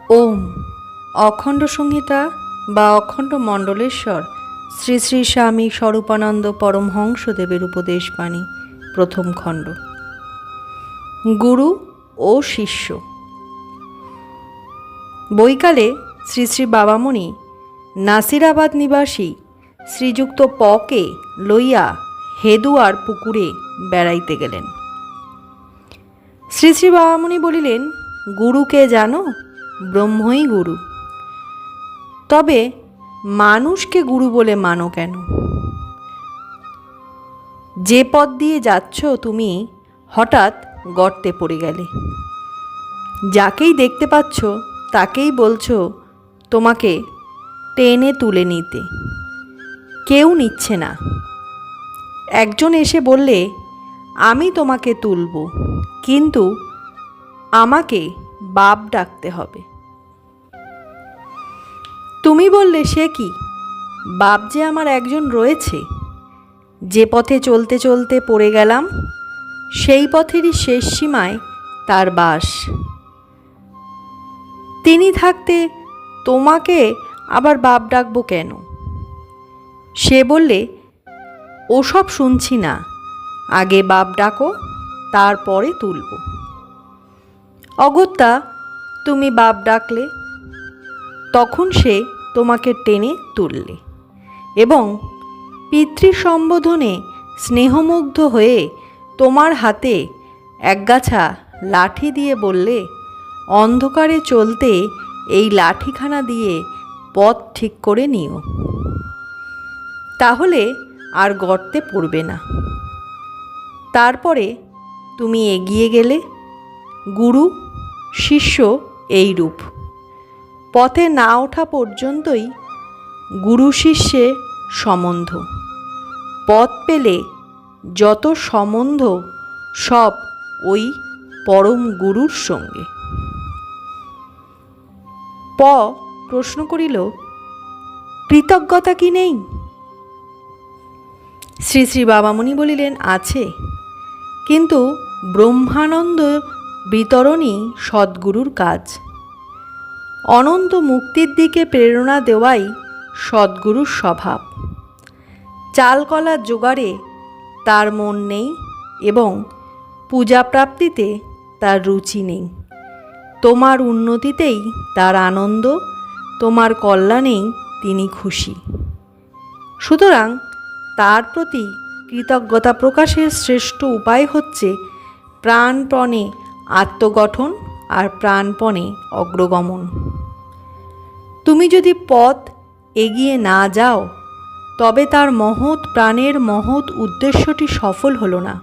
ওম অখণ্ড সংহিতা বা অখণ্ড মণ্ডলেশ্বর শ্রী শ্রী স্বামী স্বরূপানন্দ পরমহংসদেবের উপদেশবাণী প্রথম খণ্ড। গুরু ও শিষ্য। বৈকালে শ্রী শ্রী বাবামণি নাসিরাবাদ নিবাসী শ্রীযুক্ত পকে লইয়া হেদুয়ার পুকুরে বেড়াইতে গেলেন। শ্রী শ্রী বাবামণি বলিলেন, গুরুকে জানো? ব্রহ্মই গুরু। তবে মানুষকে গুরু বলে মানো কেন? যে পথ দিয়ে যাচ্ছ তুমি হঠাৎ গর্তে পড়ে গেলে, যাকেই দেখতে পাচ্ছ তাকেই বলছো তোমাকে টেনে তুলে নিতে, কেউ নিচ্ছে না। একজন এসে বললে আমি তোমাকে তুলব, কিন্তু আমাকে বাপ ডাকতে হবে। তুমি বললে, সে কি, বাপ যে আমার একজন রয়েছে। যে পথে চলতে চলতে পড়ে গেলাম সেই পথেরই শেষ সীমায় তার বাস। তিনি থাকতে তোমাকে আবার বাপ ডাকবো কেন? সে বললে, ওসব শুনছি না, আগে বাপ ডাকো, তারপরে তুলব। অগত্যা তুমি বাপ ডাকলে, তখন সে তোমাকে টেনে তুললে এবং পিতৃ সম্বোধনে স্নেহমুগ্ধ হয়ে তোমার হাতে একগাছা লাঠি দিয়ে বললে, অন্ধকারে চলতে এই লাঠিখানা দিয়ে পথ ঠিক করে নিও, তাহলে আর গর্তে পড়বে না। তারপরে তুমি এগিয়ে গেলে। গুরু শিষ্য এই রূপ। পথে না ওঠা পর্যন্তই গুরু শিষ্যে সম্বন্ধ। পথ পেলে যত সম্বন্ধ সব ওই পরম গুরুর সঙ্গে। প্রশ্ন করিল, কৃতজ্ঞতা কি নেই? শ্রী শ্রী বাবামণি বলিলেন, আছে, কিন্তু ব্রহ্মানন্দ বিতরণই সদ্গুরুর কাজ। অনন্ত মুক্তির দিকে প্রেরণা দেওয়াই সদ্গুরুর স্বভাব। চালকলার জোগাড়ে তার মন নেই এবং পূজা প্রাপ্তিতে তার রুচি নেই। তোমার উন্নতিতেই তার আনন্দ, তোমার কল্যাণেই তিনি খুশি। সুতরাং তার প্রতি কৃতজ্ঞতা প্রকাশের শ্রেষ্ঠ উপায় হচ্ছে প্রাণপণে আত্মগঠন আর প্রাণপণে অগ্রগমন। তুমি যদি পথ এগিয়ে না যাও তবে তার মহৎ প্রাণের মহৎ উদ্দেশ্যটি সফল হলো না,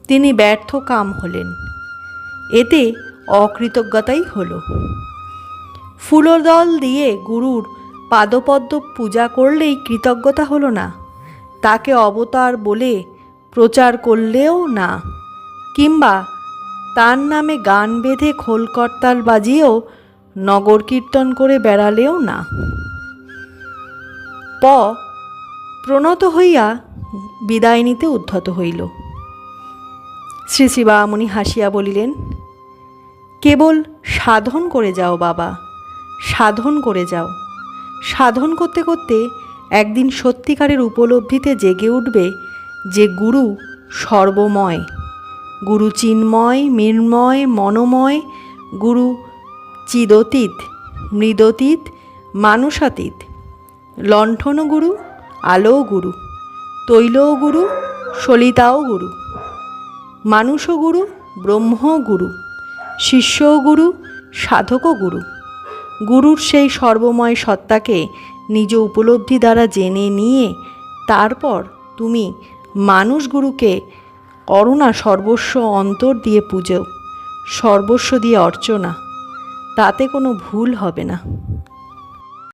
তিনি ব্যর্থ কাম হলেন। এতে অকৃতজ্ঞতাই হলো। ফুলদল দিয়ে গুরুর পাদপদ্ম পূজা করলেই কৃতজ্ঞতা হলো না, তাকে অবতার বলে প্রচার করলেও না, কিংবা তার নামে গান বেঁধে খোলকর্তাল বাজিয়েও নগর কীর্তন করে বেড়ালেও না। প্রণত হইয়া বিদায় নিতে উদ্ধত হইল। শ্রী শ্রী বাবামণি হাসিয়া বলিলেন, কেবল সাধন করে যাও বাবা, সাধন করে যাও। সাধন করতে করতে একদিন সত্যিকারের উপলব্ধিতে জেগে উঠবে যে গুরু সর্বময়, গুরু চিন্ময়, মৃন্ময়, মনোময়, গুরু চিদতীত, মৃদতীত, মানুষাতীত, লণ্ঠন গুরু, আলো গুরু, তৈল গুরু, সলিতাও গুরু, মানুষও গুরু, ব্রহ্ম গুরু, শিষ্য গুরু, সাধক গুরু। গুরুর সেই সর্বময় সত্তাকে নিজ উপলব্ধি দ্বারা জেনে নিয়ে তারপর তুমি মানুষ গুরুকে করুণা সর্বস্ব অন্তর দিয়ে পুজো, সর্বস্ব দিয়ে অর্চনা, তাতে কোনো ভুল হবে না।